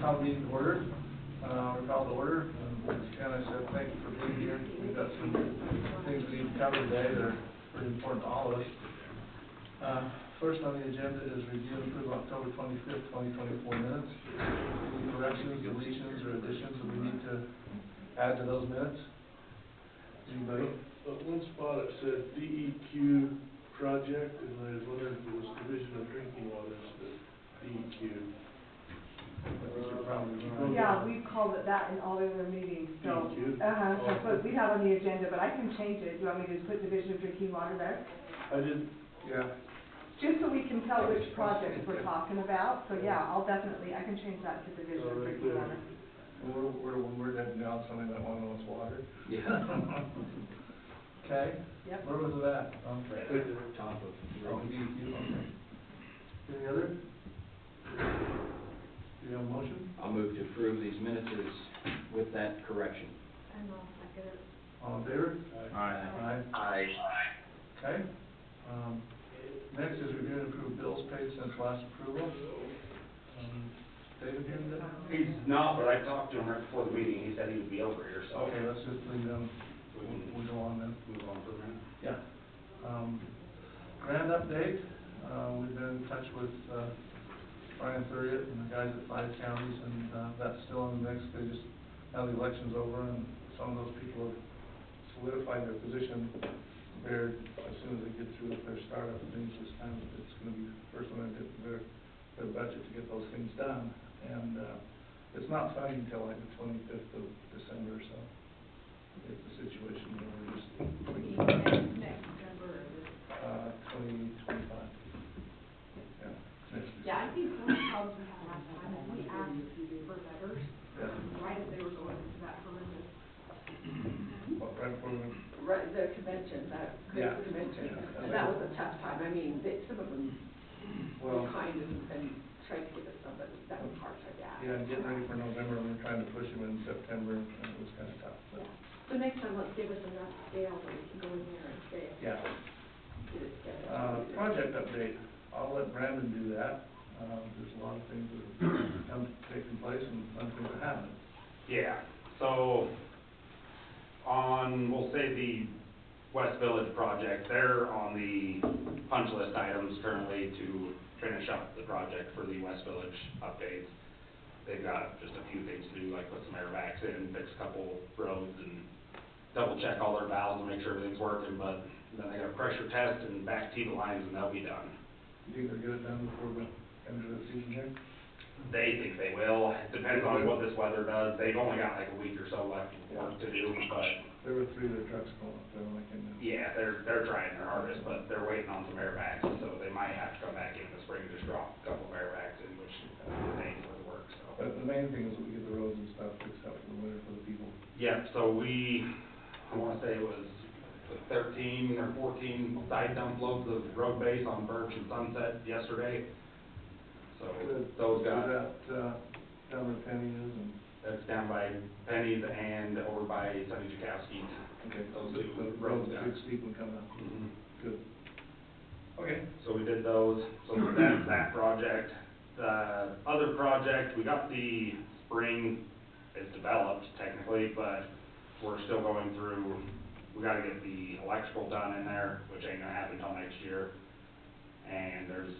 call the meeting to order. We're called to order. And I said, thank you for being here. We've got some things we need to cover today that are pretty important to all of us. First on the agenda is review and approve October 25th, 2024 minutes. Any corrections, deletions, or additions that we need to add to those minutes? Anybody? One spot it said DEQ project, and I was wondering if it was Division of Drinking Water instead of DEQ. I think you're probably right. Yeah, we've called it that in all the other meetings, so. DEQ? That's what we have on the agenda, but I can change it. Do you want me to just put Division of Drinking Water there? I didn't. Yeah. Just so we can tell which projects we're talking about, so yeah, I can change that to Division of Drinking Water. When we're dead and gone, somebody might want to know what's water. Yeah. Okay. Yep. Where was it at? Right at the top of the road. Okay. Any other? Do you have a motion? I'll move to approve these minutes with that correction. And I'll second it. All in favor? Aye. Aye. Okay. Next is review and approve bills paid since last approval. David here today? He's not, but I talked to him right before the meeting. He said he would be over here, so. Okay, let's just leave them. We'll go on then. Move on for a minute. Yeah. Grand update. We've been in touch with Brian Thuriot and the guys at 5 counties, and that's still in the mix. They just, now the election's over, and some of those people have solidified their position. They're, as soon as they get through with their startup things this time, it's going to be the first one to get their budget to get those things done. And it's not funding until like the 25th of December or so. It's a situation where we're just Next December. 2025. Yeah. Next Yeah, I think one of the problems we had last time is we asked for letters, Yeah. right as they were going into that horrendous, Right before we. right, the convention, that Yeah. crazy convention. Yeah. And that was a tough time. I mean, some of them were Well, kind and tried to give us some, but that was hard to ask. yeah, getting ready for November, we were trying to push them in September, and it was kind of tough. But Yeah. So next time, let's give us enough scale that we can go in there and say, yeah. get it together. Project update. I'll let Brandon do that. There's a lot of things that have taken place and some things that haven't. Yeah, so on, we'll say the West Village project, they're on the punch list items currently to finish up the project for the West Village updates. They've got just a few things to do, like put some airbags in, fix a couple roads, and double check all their valves and make sure everything's working, but then they got a pressure test and back to the lines, and they'll be done. You think they'll get it done before the end of the season here? They think they will. It depends on what this weather does. They've only got like a week or so left of work to do, but There were 3 of their trucks going up there when I came in. yeah, they're trying their hardest, but they're waiting on some airbags, so they might have to come back in the spring and just drop a couple of airbags in, which ain't for the work, so. But the main thing is that we get the roads and stuff fixed up for the winter for the people. Yeah, so I wanna say it was 13 or 14 side dump loads of road base on Birch and Sunset yesterday. So those got. Is that, down where Penny is and? That's down by Penny's and over by Sonny Jakowski's. Okay. Those The two road's roads got. big steep one coming up. Mhm. Good. Okay. So we did those, so that's that project. The other project, we got the spring, it's developed technically, but we're still going through, we gotta get the electrical done in there, which ain't gonna happen until next year. And there's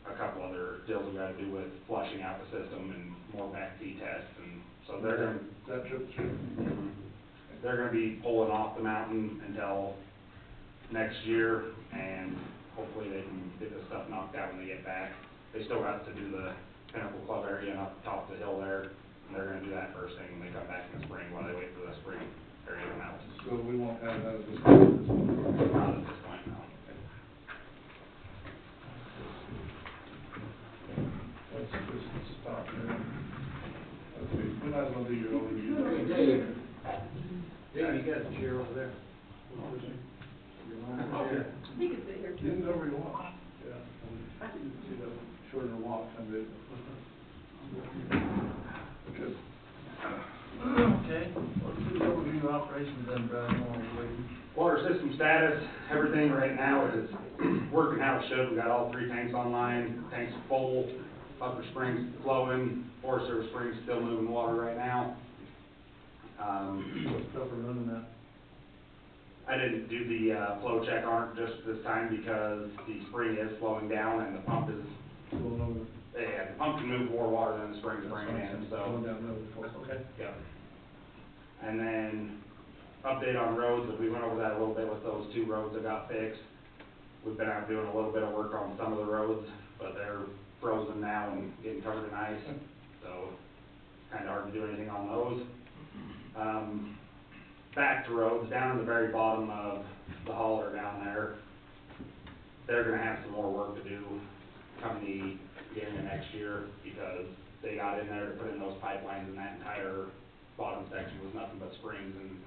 a couple other deals we gotta do with flushing out the system and more back T tests, and so they're gonna. That trip through? They're gonna be pulling off the mountain until next year, and hopefully they can get this stuff knocked out when they get back. They still got to do the Pinnacle Club area and up top of the hill there, and they're gonna do that first thing when they come back in the spring, while they wait for the spring area to come out. So we won't have that at this point. Not at this point, no. Let's just stop there. Okay, we might as well do your overview. Hey, Dave. Dave, you got the chair over there. Chair. He can sit here You too. can go wherever you want. Yeah. See the shorter walk, someday. Good. Okay, let's do the overview of operations then, Brian, while we're waiting. Water system status, everything right now is working how it should. We got all 3 tanks online, tanks full. Upper Springs flowing, Forest River Springs still moving water right now. What's tougher running that? I didn't do the, flow check on it just this time because the spring is slowing down and the pump is, Going over. yeah, the pump can move more water than the spring's bringing in, so. Going down the force, okay. Yep. And then, update on roads, we went over that a little bit with those 2 roads that got fixed. We've been out doing a little bit of work on some of the roads, but they're frozen now and getting covered in ice, so kinda hard to do anything on those. Back to roads, down in the very bottom of the hauler down there, they're gonna have some more work to do come the beginning of next year, because they got in there to put in those pipelines, and that entire bottom section was nothing but springs and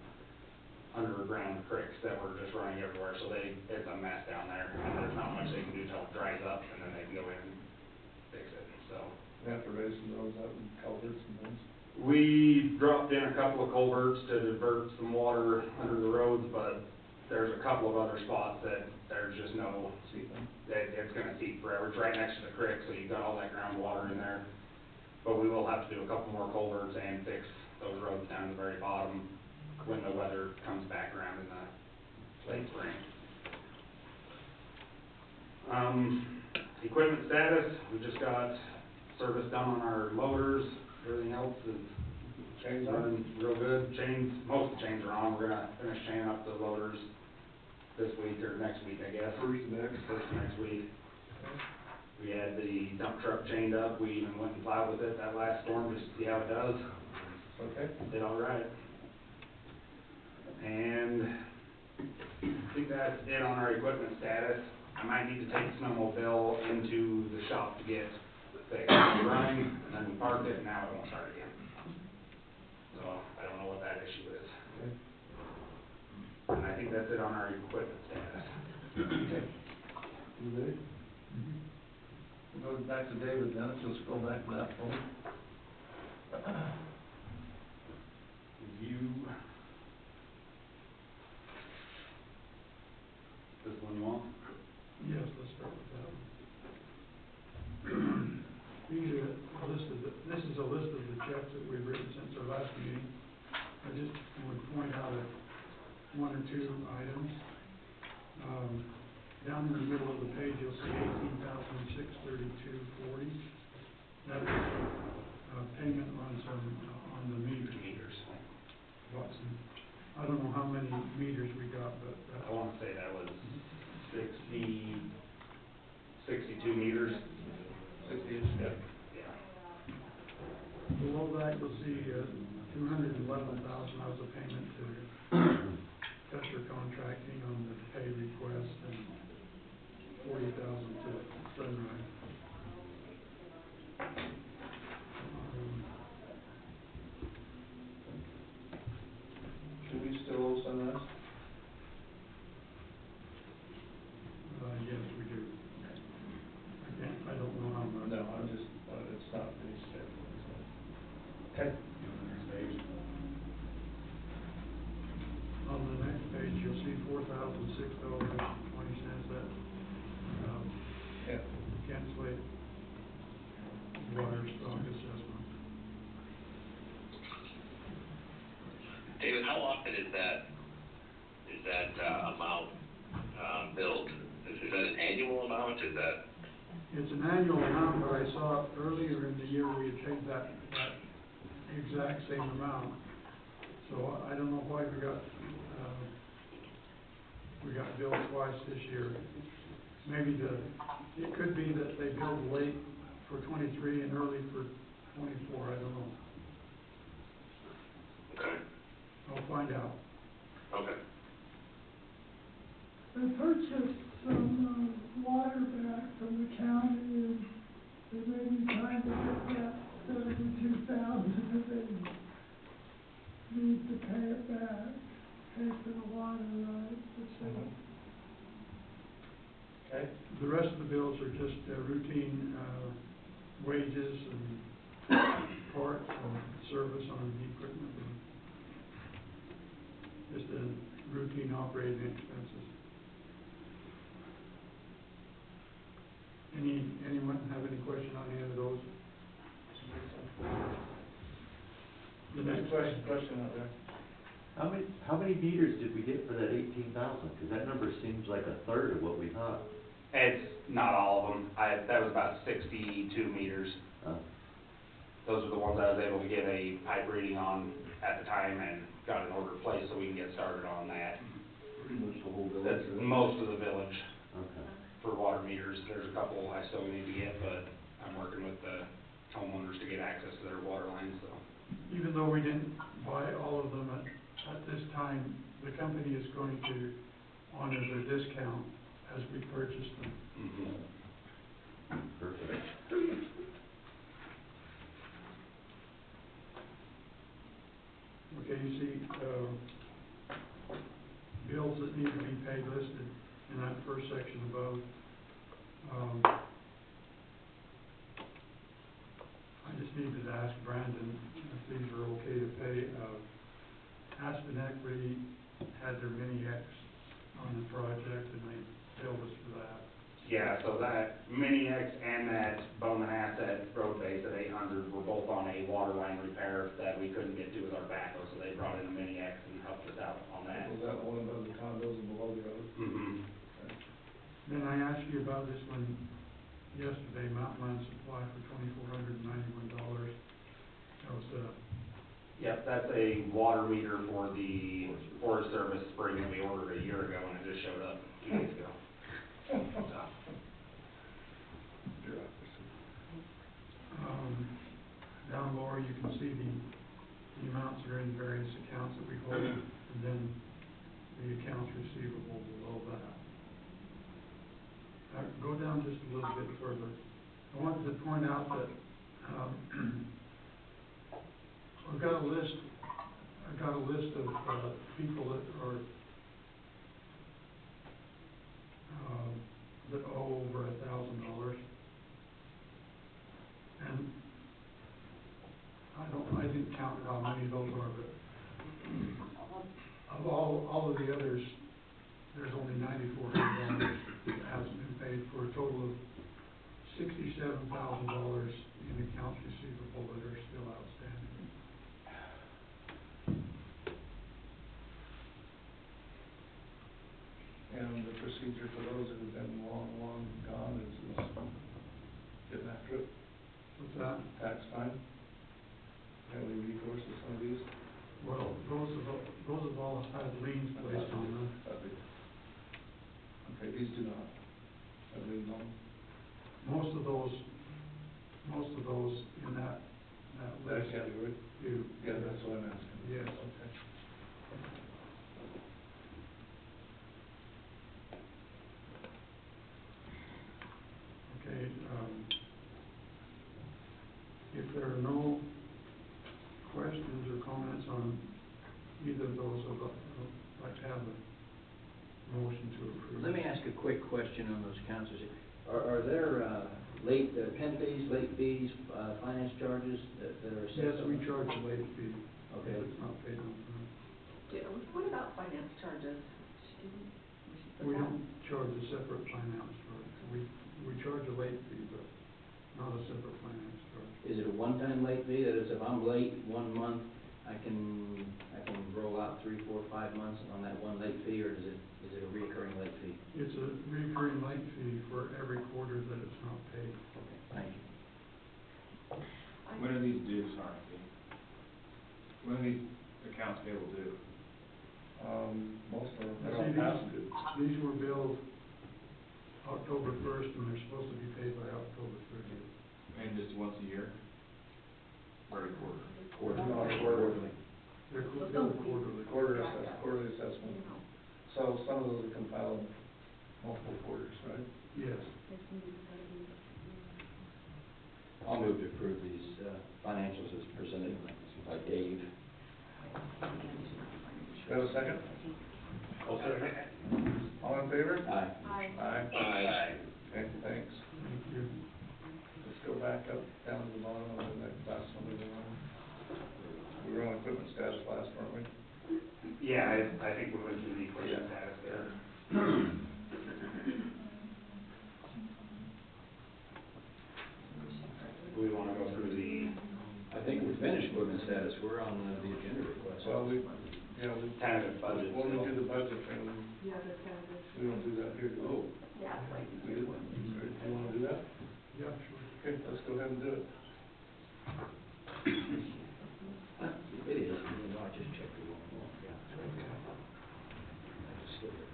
underground creeks that were just running everywhere, so it's a mess down there, and there's not much they can do till it dries up, and then they can go in and fix it, so. We have to raise some roads out and culverts and things. We dropped in a couple of culverts to divert some water under the roads, but there's a couple of other spots that there's just no, it's gonna seep forever. It's right next to the creek, so you've got all that groundwater in there. But we will have to do a couple more culverts and fix those roads down at the very bottom when the weather comes back around in the late spring. Equipment status, we just got service done on our loaders. Everything else is Chains on? running real good. Chains, most of the chains are on. We're gonna finish chaining up the loaders this week or next week, I guess. First of Next week. We had the dump truck chained up. We even went and plowed with it that last storm just to see how it does. Okay. Did all right. And I think that's it on our equipment status. I might need to take the snowmobile into the shop to get fixed. It's running, and then we parked it, and now it won't start again. So I don't know what that issue is. Okay. And I think that's it on our equipment status. Okay. You ready? We'll go back to David then, if you'll scroll back to that phone. You. This one you want? Yes, let's start with that one. These are listed, this is a list of the checks that we've written since our last meeting. I just would point out one or two items. Down in the middle of the page, you'll see $18,632.40. That is payment on the meters. Watson. I don't know how many meters we got, but I want to say that was 62 meters. 60-ish, yeah. Yeah. below that you'll see $211,000 was a payment to Custer Contracting on the pay request and $40,000 to Sunrise. Should we still owe Sunrise? Yes, we do. I don't know how much. No, I'm just, it's not pretty scheduled, so. Okay. Next page. On the next page, you'll see $4,006.20. That Yeah. Kent Slate water stock assessment. David, how often is that amount billed? Is that an annual amount? Is that? It's an annual amount, but I saw earlier in the year we had paid that exact same amount. So I don't know why we got billed twice this year. Maybe it could be that they billed late for 23 and early for 24, I don't know. Okay. I'll find out. Okay. They purchased some water back from the county, and they may be trying to get that $72,000 that they need to pay it back, pay for the water rights or something. Okay. The rest of the bills are just routine wages and parts and service on the equipment, and just the routine operating expenses. Anyone have any question on any of those? The There's next a question out there. How many meters did we get for that 18,000? Because that number seems like a third of what we thought. It's not all of them. That was about 62 meters. Those are the ones I was able to get a pipe reading on at the time and got an order placed so we can get started on that. Pretty much the whole That's most of the village Okay. for water meters. There's a couple I still need to get, but I'm working with the homeowners to get access to their water lines, so. Even though we didn't buy all of them at this time, the company is going to honor their discount as we purchase them. Mhm. Perfect. Okay, you see, bills that need to be paid listed in that first section above. I just needed to ask Brandon if these are okay to pay. Aspen Equity had their mini-X on the project and they billed us for that. Yeah, so that Mini X and that Bowman Asset road base at 800 were both on a water line repair that we couldn't get to with our backhoe, so they brought in a Mini X and helped us out on that. Was that one above the condos and below the road? Mm-hmm. Then I asked you about this one yesterday, Mountain Line Supply for $2,491. That was, Yep, that's a water meter for the Forest Service spring that we ordered a year ago and it just showed up 2 days ago. down lower, you can see the amounts that are in various accounts that we hold, and then the accounts receivable below that. Go down just a little bit further. I wanted to point out that, I've got a list of, people that are, that owe over $1,000. And I didn't count how many of those are, but of all of the others, there's only $9,400 that hasn't been paid for a total of $67,000 in accounts receivable that are still outstanding. And the procedure for those that have been long gone is getting after it, What's that? tax time. Have we recourse to some of these? Well, those have all had liens placed on them. Okay, these do not. Have liens on them? Most of those in that That list category? do. Yeah, that's what I'm asking. Yes. Okay. Okay, if there are no questions or comments on either of those, I'd like to have a motion to approve. Let me ask a quick question on those accounts. Are there pen fees, late fees, finance charges that are assessed? Yes, we charge a late fee. Okay. If it's not paid on time. What about finance charges? We don't charge a separate finance charge. We charge a late fee, but not a separate finance charge. Is it a one-time late fee, that is, if I'm late 1 month, I can roll out 3, 4, 5 months on that one late fee, or is it a recurring late fee? It's a recurring late fee for every quarter that it's not paid. Okay, thank you. When are these due, Sarnacy? When are these accounts payable due? Most of them, See, they're all past due. these were billed October 1st, and they're supposed to be paid by October 30th. And just once a year? Or a quarter? Quarterly. No, Quarterly. They're billed quarterly. Quarterly assessment. So some of those are compiled multiple quarters, right? Yes. I'll move to approve these financials as presented by Dave. Do you have a second? I'll second. All in favor? Aye. Aye. Aye. Okay, thanks. Thank you. Let's go back up, down to the bottom of the next last one we were on. We were on equipment status last, weren't we? Yeah, I think we went through the equipment Yeah. status there. finish equipment status, we're on the agenda request. Well, we Tentative budget. when we do the budget thing, Yeah, the tentative. we don't do that here, do we? Yeah, like. We do. Sorry, do you wanna do that? Yeah, sure. Okay, let's go ahead and do it. It is, you know, I just checked the wrong one, yeah, it's right there. I just skipped it.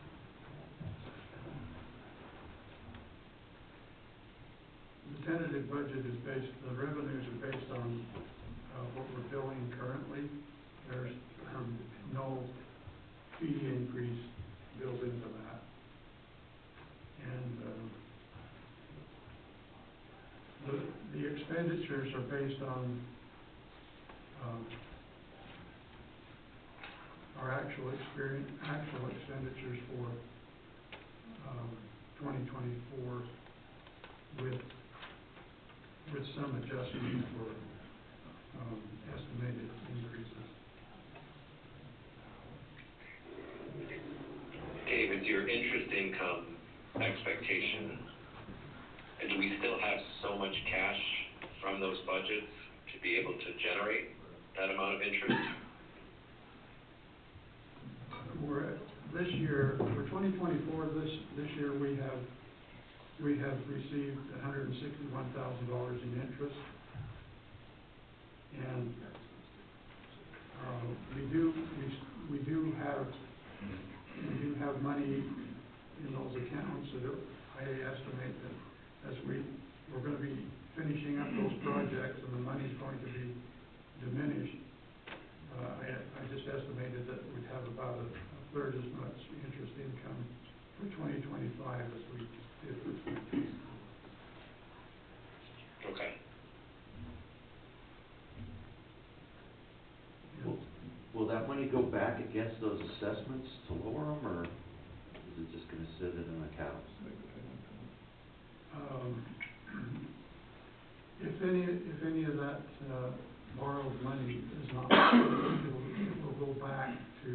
The tentative budget is based, the revenues are based on, what we're billing currently. There's, no fee increase built into that. And, the expenditures are based on, our actual expenditures for, 2024 with some adjustment for, estimated increases. David, your interest income expectation, and do we still have so much cash from those budgets to be able to generate that amount of interest? This year, for 2024, this year, we have received $161,000 in interest. And, we do have money in those accounts that I estimate that as we're gonna be finishing up those projects and the money's going to be diminished. I just estimated that we'd have about a third as much interest income for 2025 as we did for 2024. Okay. Will that money go back against those assessments to lower them, or is it just gonna sit in an account? If any of that, borrowed money is not, it will go back to,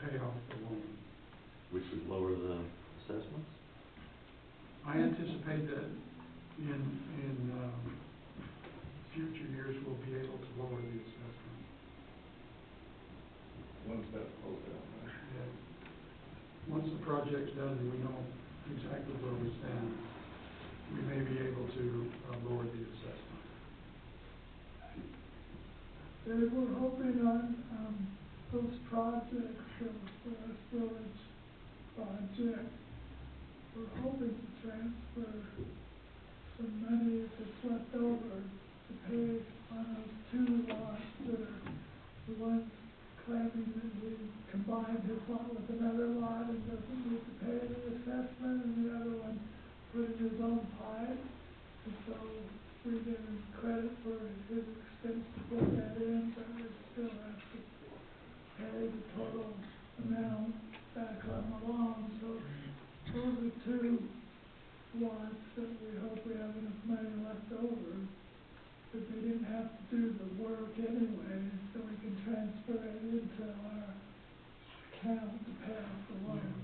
pay off the loan. Which would lower the assessments? I anticipate that in future years, we'll be able to lower the assessment. Once that's closed out, right? Yeah. Once the project's done and we know exactly where we stand, we may be able to lower the assessment. They were hoping on, those projects, the West Village project, we're hoping to transfer some money that's left over to pay on those two lots that are the ones claiming that he combined his lot with another lot and doesn't need to pay the assessment, and the other one put in his own pipe. And so we give him credit for his expense to put that in, but we still have to pay the total amount back on the loan. So those are two lots that we hope we have enough money left over, but they didn't have to do the work anyway, so we can transfer it into our account to pay off the loan.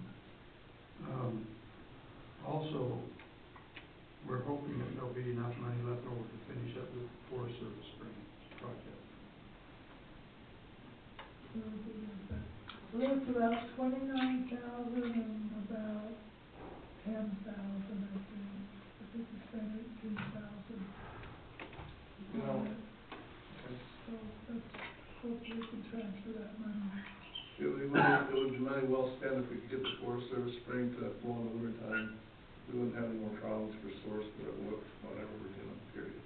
Also, we're hoping that there'll be enough money left over to finish up the Forest Service Spring project. So that's about 29,000 and about 10,000, I think. I think we spent 18,000. No. So that's, hopefully we can transfer that money. It would be money well spent if we could get the Forest Service spring to flow in the winter time. We wouldn't have any more problems for source, whatever we're doing, period.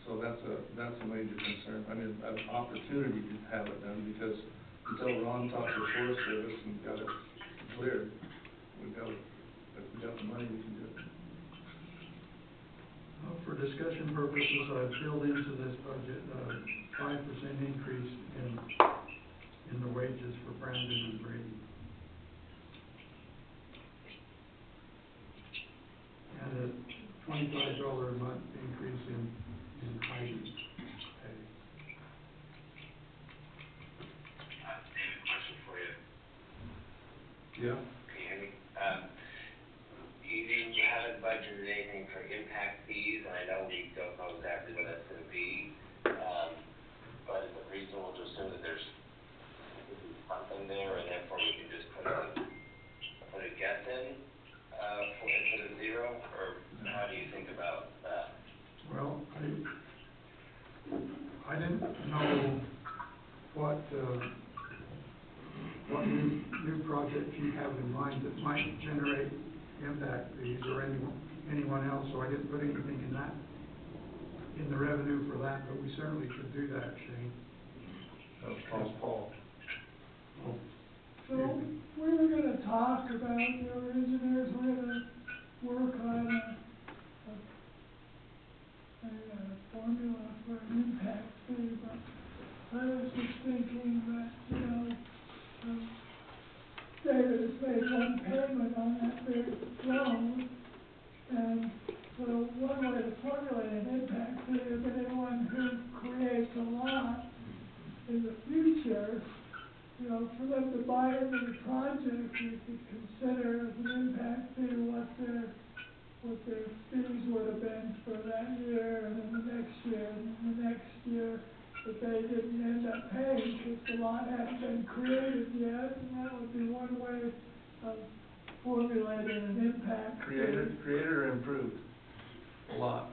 So that's a major concern. I mean, an opportunity to have it done, because until Ron talked to the Forest Service and got it cleared, if we got the money, we can do it. For discussion purposes, I've built into this budget a 5% increase in the wages for Brandon and Brady. And a $25 a month increase in Heidi's pay. David, question for you. Yeah? Can you hear me? You haven't budgeted anything for impact fees, and I know we don't know exactly what that's gonna be. into the zero, or how do you think about that? Well, I didn't know what new projects you have in mind that might generate impact fees or anyone else, so I didn't put anything in that, in the revenue for that, but we certainly could do that, Shane. That was Paul. Oh, So, we were gonna talk about, our engineers were gonna work on a formula for an impact fee, but I was just thinking that, David has made one payment on that big loan, and so one way to formulate an impact fee is that anyone who creates a lot in the future, for them to buy into the project, you could consider as an impact fee what their fees would have been for that year, and then the next year, and the next year, that they didn't end up paying because the lot hadn't been created yet, and that would be one way of formulating an impact fee. Created or improved? A lot.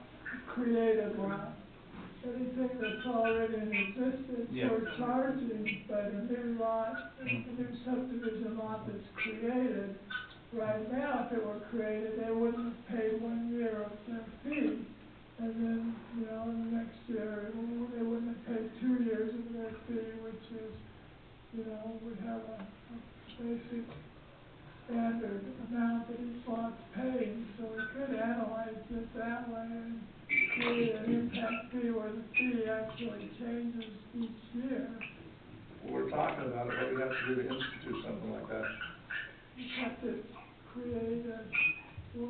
Created lot. Anything that's already in existence, Yeah. we're charging, but a new lot, a new subdivision lot that's created, right now, if it were created, they wouldn't have paid 1 year of their fee. And then, in the next year, they wouldn't have paid 2 years of their fee, which is, would have a basic standard amount that each lot's paying. So we could analyze it that way and create an impact fee where the fee actually changes each year. We're talking about it, what we have to do to institute something like that. You have to create the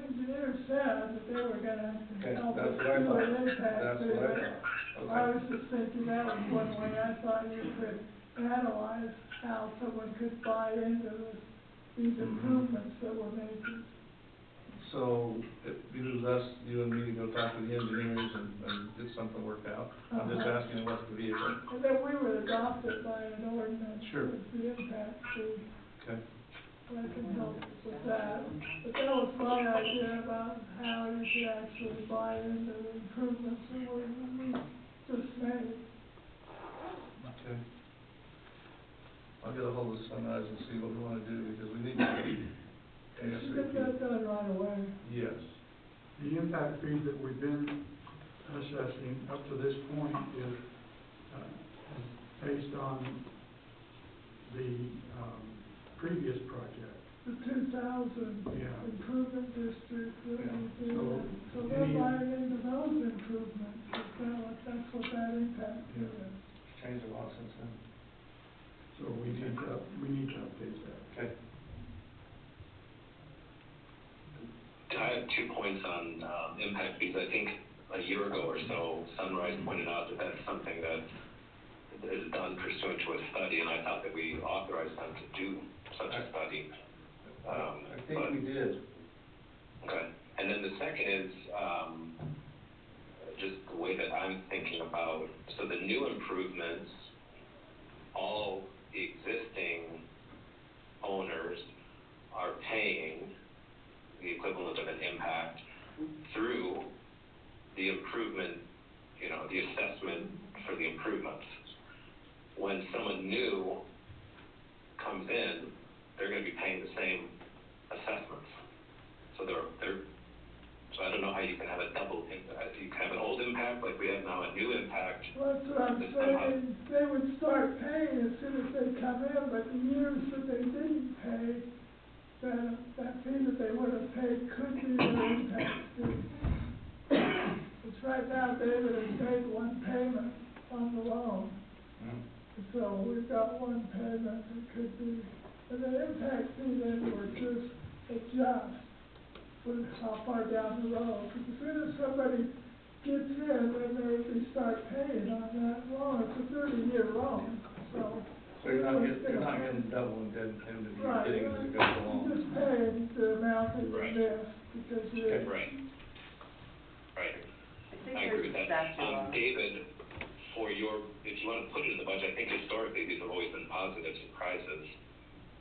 engineer said that they were gonna Okay, help that's us what I do thought. an impact That's fee. what I thought. I Okay. was just thinking that was one way I thought you could analyze how someone could buy into these improvements that we're making. So it behooves us, you and me, to go talk to the engineers and get something worked out. I'm just asking what's the vehicle. And then we would adopt it by an ordinance. Sure. With the impact fee. Okay. I can help with that. But that was my idea about how you could actually buy into the improvements that we just made. Okay. I'll get a hold of Sunrise and see what we wanna do, because we need to You get that done right away. Yes. the impact fees that we've been assessing up to this point is based on the previous project. The 2000 Yeah. improvement district that we did. So they're any- buying into those improvements. That's what that impact fee is. Changed a lot since then. So we need to update that. Okay. I have 2 points on impact fees. I think a year ago or so, Sunrise pointed out that that's something that is done pursuant to a study, and I thought that we authorized them to do such a study. I think we did. Okay. And then the second is just the way that I'm thinking about, so the new improvements, all the existing owners are paying the equivalent of an impact through the improvement, the assessment for the improvements. When someone new comes in, they're going to be paying the same assessments. So so I don't know how you can have a double impact. You can have an old impact like we have now, a new impact. Well, that's what I'm saying. They would start paying as soon as they come in, but the years that they didn't pay, that fee that they would have paid could be their impact fee. It's right now, David has made one payment on the loan. So we've got one payment that could be, and the impact fee then would just adjust with how far down the road. Because as soon as somebody gets in, then they start paying on that loan. It's a 30-year loan, so. So you're not getting double and dead and you're Right, getting as it goes along. you're just paying the amount that you Right. missed because you. Okay, right. Right. I think I agree there's with a that. statute on it. David, if you want to put it in the budget, I think historically these have always been positive surprises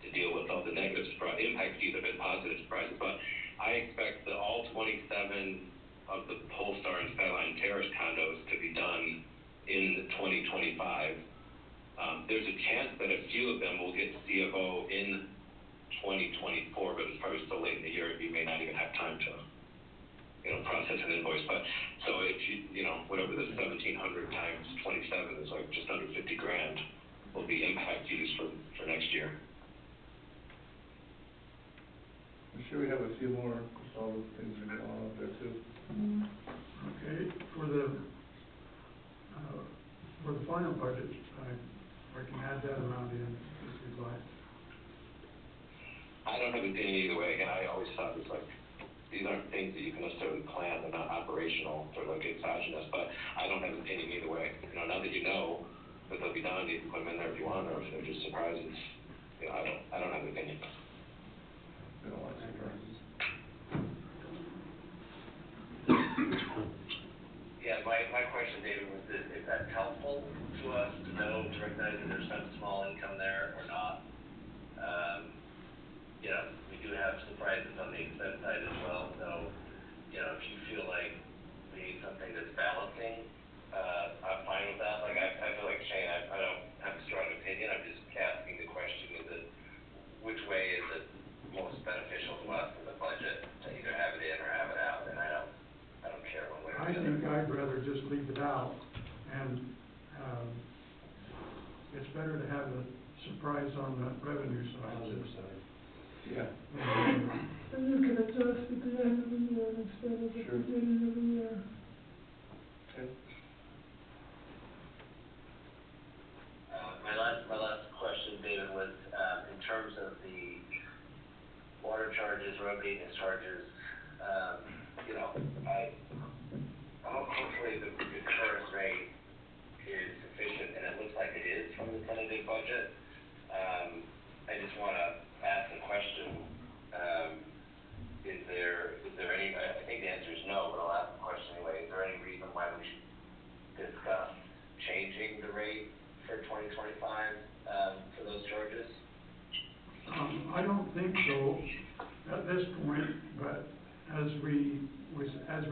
to deal with all the negatives. Impact few that have been positive surprises, but I expect that all 27 of the Polestar and Skyline Terrace condos to be done in 2025. There's a chance that a few of them will get CFO in 2024, but it's probably still late in the year, you may not even have time to, process an invoice. But, so if whatever the 1,700 times 27 is, like just under 50 grand, will be impact fees for next year. I'm sure we have a few more, with all the things that are going on up there too. Okay, for the final budget, I can add that amount in if you'd like. I don't have an opinion either way. Again, I always thought it's like, these aren't things that you can necessarily plan, they're not operational, they're like exogenous, but I don't have an opinion either way. Now that you know that they'll be done, you can put them in there if you want, or if they're just surprises, I don't have an opinion. We don't like surprises. Yeah, my question, David, was if that's helpful to us to know, to recognize that there's some small income there or not. We do have surprises on the expense side as well, so, if you feel like we need something that's balancing, I'm fine with that. Like, I feel like Shane, I don't have a strong opinion, I'm just asking the question, which way is it most beneficial to us in the budget, to either have it in or have it out, and I don't care one way or the other. I think I'd rather just leave it out, and, it's better to have a surprise on the revenue side. Yeah. And you can adjust at the end of the year instead of the Sure. beginning of the year. Okay. My last question, David, was, in terms of the water charges, road maintenance charges, hopefully the current rate is sufficient, and it looks like it is from the tentative budget. I just want to ask the question, is there any, I think the answer is no, but I'll ask the question anyway, is there any reason why we should discuss changing the rate for 2025, for those charges? I don't think so at this point, but as we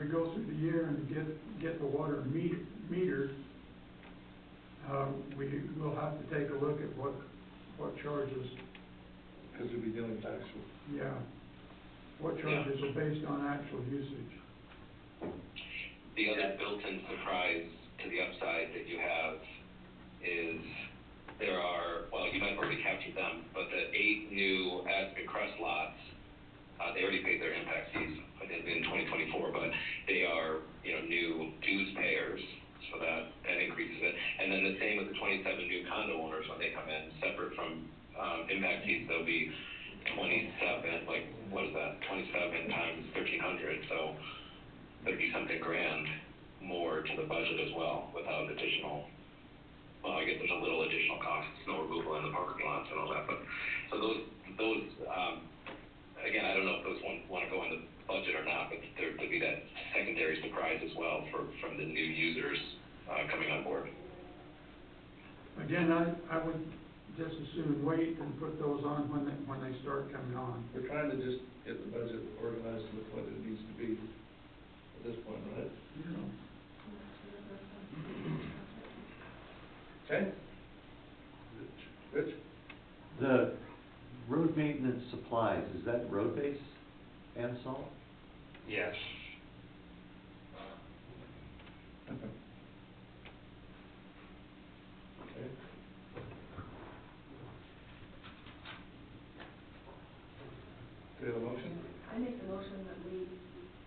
go through the year and get the water metered, we will have to take a look at what charges. Because we'll be dealing with actual. Yeah. What charges are based on actual usage. The other built-in surprise to the upside that you have is there are, well, you might have already captured them, but the 8 new Aspen Crest lots, they already paid their impact fees in 2024, but they are, new dues payers, so that increases it. And then the same with the 27 new condo owners when they come in, separate from impact fees, they'll be 27, like, what is that, 27 times 1,300, so 30-something grand more to the budget as well, without additional, well, I guess there's a little additional cost, snow removal in the parking lots and all that, but, so those, again, I don't know if those want to go in the budget or not, but there could be that secondary surprise as well from the new users coming on board. Again, I would just as soon wait and put those on when they start coming on. We're trying to just get the budget organized with what it needs to be at this point, right? Yeah. Okay? Rich? The road maintenance supplies, is that road base and salt? Yes. Okay. Do you have a motion? I make the motion that we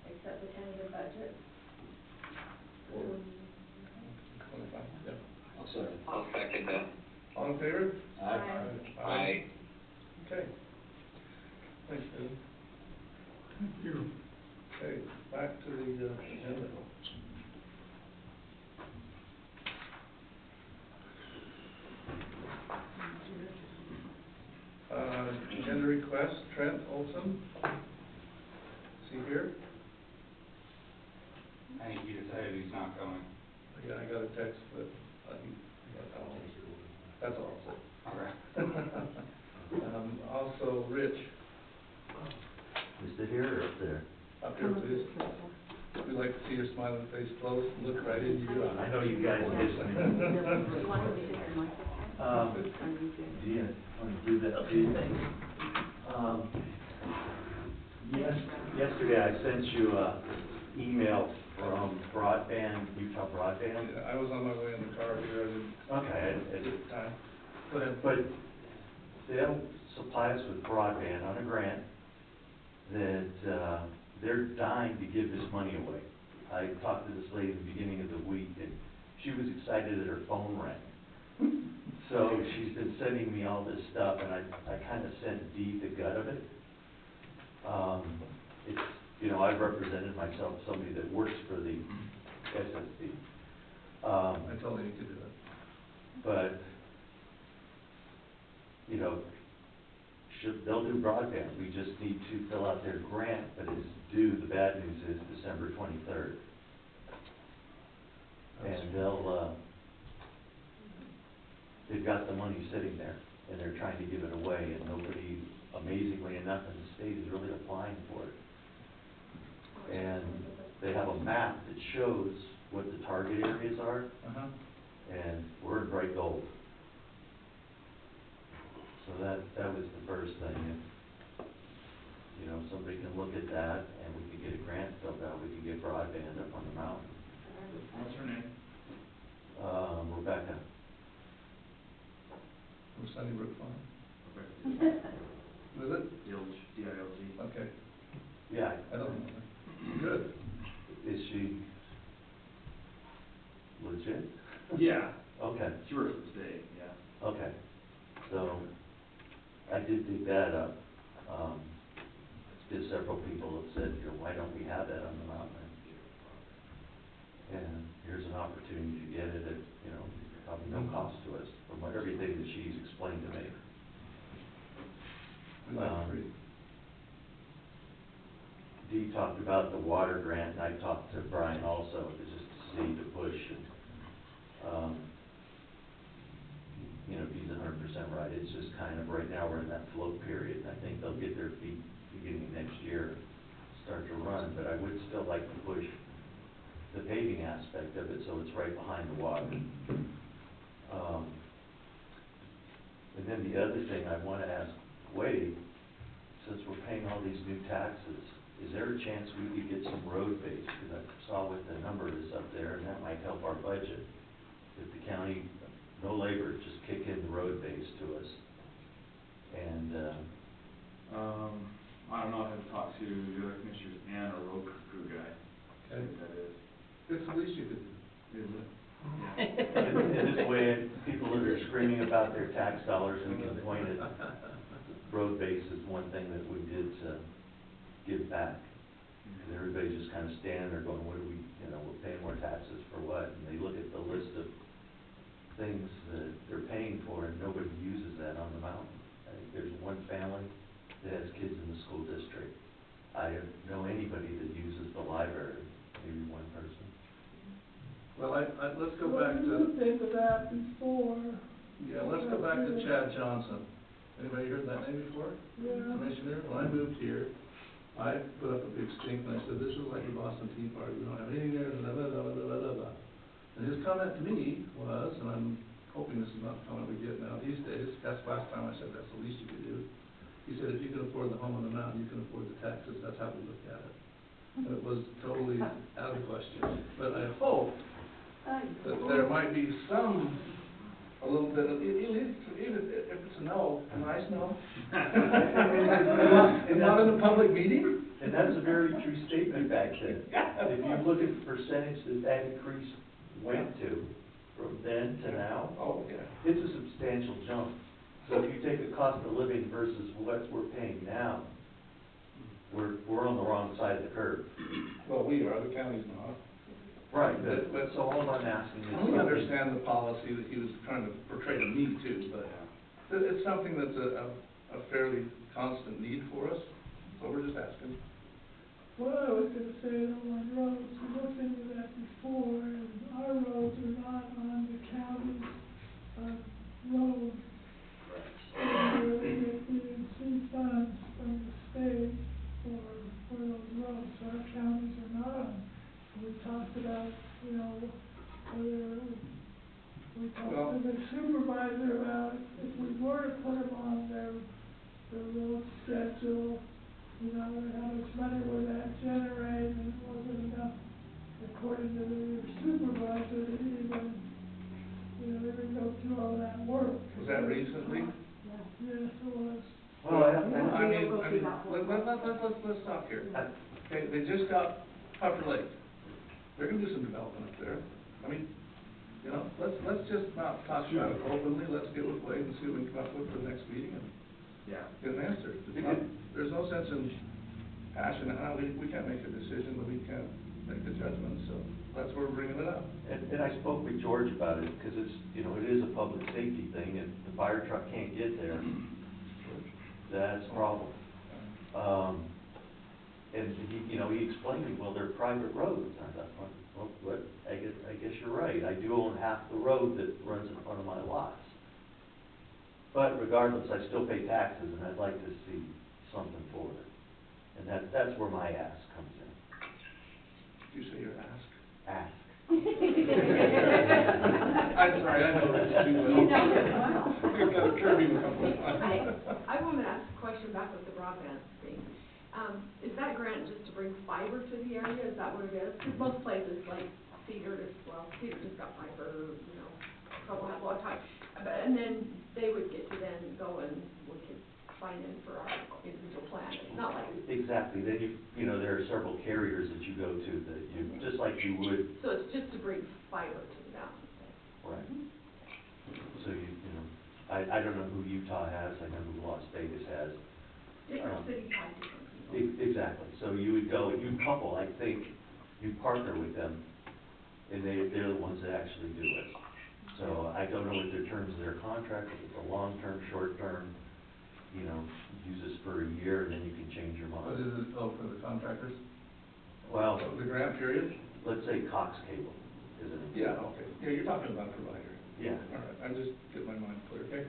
accept the tentative budget. For 25, yeah. I'll second that. All in favor? Aye. Okay. Thanks, David. Thank you. Okay, back to the agenda. Agenda request, Trent Olson. Is he here? I think he decided he's not coming. Yeah, I got a text, but that's all. Okay. Also, Rich. smiling face close, and look right into your eye. I know you guys miss me. You want him to sit there like this? Yeah, want to do that too? Yesterday I sent you a email from Utah Broadband. Yeah, I was on my way in the car here, I didn't Okay, get time. Go ahead. but they'll supply us with broadband on a grant that, they're dying to give this money away. I talked to this lady at the beginning of the week, and she was excited that her phone rang. So she's been sending me all this stuff, and I kind of sent Dee the gut of it. It's, you know, I've represented myself, somebody that works for the SSD. I told you you could do it. But, you know, they'll do broadband, we just need to fill out their grant, but it's due, the bad news is December 23rd. And they've got the money sitting there, and they're trying to give it away, and nobody, amazingly enough, in the state is really applying for it. And they have a map that shows what the target areas are, Uh-huh. and we're in bright gold. So that was the first thing. If, you know, somebody can look at that, and we can get a grant filled out, we can get broadband up on the mountain. What's her name? Rebecca. From Sunnybrook Farm. Okay. Was it? Dilge, D-I-L-G. Okay, Yeah. I don't know. Good. Is she legit? Yeah, Okay, she works for the state, yeah. okay. So, I did dig that up. Just several people have said, you know, why don't we have that on the mountain? And here's an opportunity to get it at, you know, probably no cost to us, from what, everything that she's explained to me. We like free. Dee talked about the water grant, and I talked to Brian also, to just to see the push, and, you know, he's 100% right, it's just kind of, right now, we're in that float period, and I think they'll get their feet beginning next year, start to run, but I would still like to push the paving aspect of it, so it's right behind the water. And then the other thing I want to ask Wade, since we're paying all these new taxes, is there a chance we could get some road base? Because I saw what the number is up there, and that might help our budget. If the county, no labor, just kick in the road base to us. And, I don't know, I have to talk to the other commissioners and a road crew guy. Okay. What that is. It's the least you could do. Is it? in this way, people that are screaming about their tax dollars, we can point at road base is one thing that we did to give back. And everybody just kind of standing there going, what do we, you know, we're paying more taxes for what? And they look at the list of things that they're paying for, and nobody uses that on the mountain. I think there's one family that has kids in the school district. I don't know anybody that uses the library, maybe one person. Well, let's go back We to, looked into that before. yeah, let's go back to Chad Johnson. Anybody heard that name before? Yeah. Commissioner, when I moved here, I put up a big stink, and I said, this is like the Boston Tea Party, we don't have anything there, blah, blah, blah, blah, blah, blah, blah. And his comment to me was, and I'm hoping this is not the comment we get now these days, that's last time I said that's the least you could do. He said, if you can afford the home on the mountain, you can afford the taxes, that's how we look at it. And it was totally out of the question, but I hope that there might be some, a little bit of, even if it's a no, a nice no. And not in a public meeting? And that's a very true statement back then. If you look at the percentage that increase went to, from then to now, Oh, yeah. it's a substantial jump. So if you take the cost of living versus what we're paying now, we're on the wrong side of the curve. Well, we are, the county's not. Right, but so all I'm asking is. We understand the policy that he was trying to portray to me too, but it's something that's a fairly constant need for us, so we're just asking. What I was gonna say though, on roads, we looked into that before, and our roads are not on the county's, roads. Where we get DNC funds from the state for those roads, so our counties are not on We talked about, you know, whether, we Well- talked to the supervisor about if we were to put them on their road schedule, you know, how much money would that generate, and it wasn't enough, according to the supervisor, to even, you know, even go through all that work. Was that recently? Yes, it was. Well, I mean, let's stop here. Okay, they just got Puffer Lake. They're gonna do some development up there. I mean, you know, let's just not talk about it openly, let's get with Wade and see what we can come up with for the next meeting and Yeah. get an answer. It's not, there's no sense in hashing it out, we can't make a decision, but we can't make a judgment, so that's where we're bringing it up. And I spoke with George about it, because it's, you know, it is a public safety thing, and the fire truck can't get there, that's a problem. And he, you know, he explained to me, well, they're private roads. I thought, well, what, I guess you're right, I do own half the road that runs in front of my lots. But regardless, I still pay taxes, and I'd like to see something for it. And that's where my ask comes in. Did you say your ask? Ask. I'm sorry, I know Rich too well. You know it well. We've got to curb him a couple of times. I want to ask a question back with the broadband thing. Is that grant just to bring fiber to the area? Is that what it is? Because most places like Cedar just got fiber, you know, trouble had a lot of time. And then they would get to then go and we could sign in for our individual plan. It's not like. Exactly, then you know, there are several carriers that you go to that you, just like you would. So it's just to bring fiber to the mountain. Right. So you know, I don't know who Utah has, I know who Las Vegas has. Different cities have different people. Exactly, so you would go, you couple, I think, you partner with them, and they're the ones that actually do it. So I don't know what their terms of their contract, if it's a long-term, short-term, you know, use this for a year, and then you can change your What mind. is it, for the contractors? Well, The grant period? let's say Cox Cable is an example. Yeah, okay, yeah, you're talking about a provider. Yeah. All right, I'm just getting my mind clear, okay?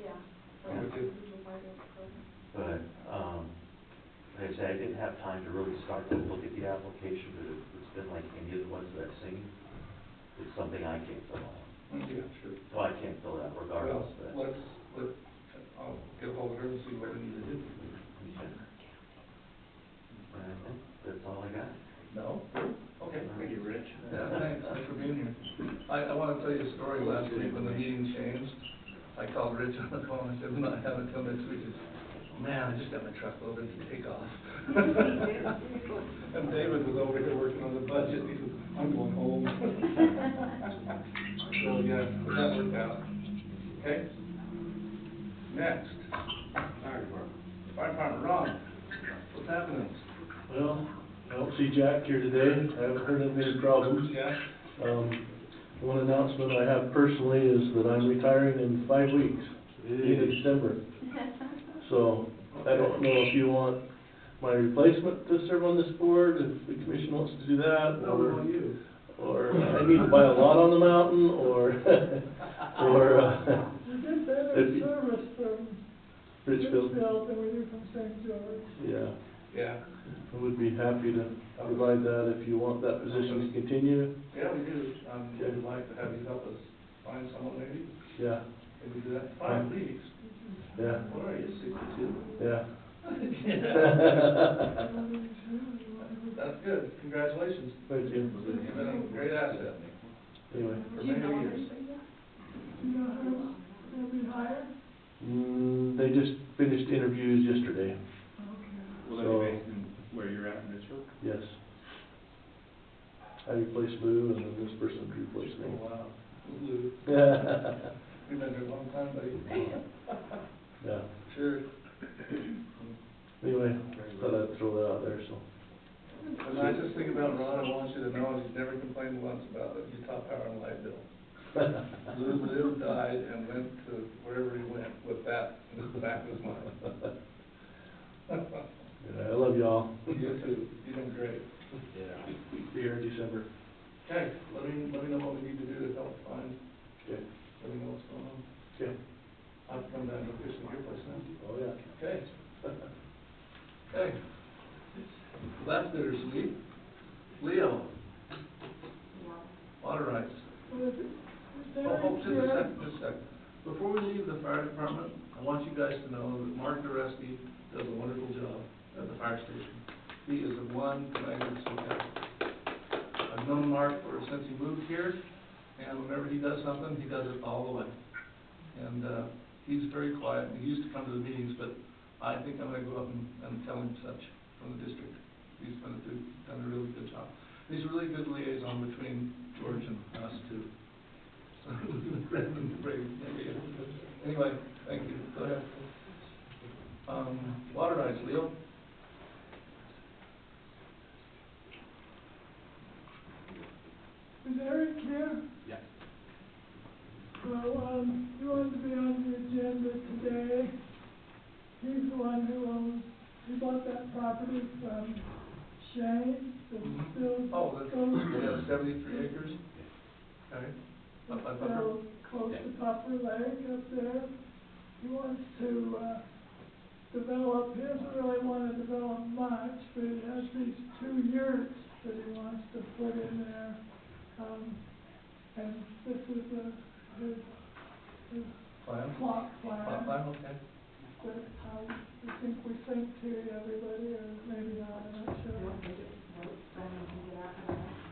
Yeah. I'm with you. But, like I say, I didn't have time to really start to look at the application, but it's been like any of the ones that I've seen. It's something I can't fill out. Yeah, sure. Well, I can't fill it out regardless, but. Well, I'll get a hold of her and see what we need to do. Okay. I think that's all I got. No? Okay. Thank you, Rich. Yeah, thanks for being here. I want to tell you a story last week when the meeting changed. I called Rich on the phone, I said, "We're not having it till next week." He said, "Man, I just got my truck loaded to take off." And David was over here working on the budget, he said, "I'm going home." So, yeah, but that worked out. Okay? Next. Fire department. Fire Department, Ron, what's happening? Well, I don't see Jack here today, I haven't heard of any problems. Yeah? One announcement I have personally is that I'm retiring in 5 weeks, in December. So, I don't know if you want my replacement to serve on this board, if the commission wants to do that, or, you. or I need to buy a lot on the mountain, or, We get better If you- service from Richfield. Richfield than we do from St. George. Yeah, Yeah. I would be happy to provide that if you want that position to continue. Yeah, we do. We'd like to have you help us find someone maybe. Yeah, Can we do that? 5 weeks. yeah, What are you, 62? yeah. That's good. Congratulations. Thank you. You've been a great asset Anyway, for Do you many know years. anything yet? You know who will be hired? they just finished interviews yesterday, Okay. Will that be based in where you're at in Richfield? yes. I replaced Lou, and then this person replaced me. Oh, wow. Lou, Yeah, you've been here a long time, buddy. yeah. Sure. Anyway, thought I'd throw that out there, so. The nicest thing about Ron, I want you to know, is he's never complained once about the Utah Power and Light bill. Lou lived, died, and went to wherever he went with that in the back of his mind. Yeah, I love y'all. You too. You've been great. Yeah. Be here in December. Okay, let me know what we need to do to help find, Okay. let me know what's going on. Okay. I'll come down to officially your place now. Oh, yeah. Okay. Okay. Well, that's bittersweet. Leo, water rights. Well, is there Oh, just a a second, just a second. Before we leave the fire department, I want you guys to know that Mark Dureski does a wonderful job at the fire station. He is the one magnificent guy. I've known Mark since he moved here, and whenever he does something, he does it all the way. And, he's very quiet, and he used to come to the meetings, but I think I'm gonna go up and tell him such from the district. He's done a really good job. He's a really good liaison between George and us too. So, anyway, thank you, go ahead. Water rights, Leo? Is Eric here? Yeah. Well, he wanted to be on the agenda today. He's the one who bought that property from Shane, that's still. Oh, that's, we have 73 acres? Okay. Up by Puffer? Still close to Puffer Lake up there. He wants to, develop, he doesn't really want to develop much, but he has these 2 yurts that he wants to put in there. And this is his Plan? plot plan. Plot plan, okay. That I think we sent to everybody, or maybe not, I'm not sure.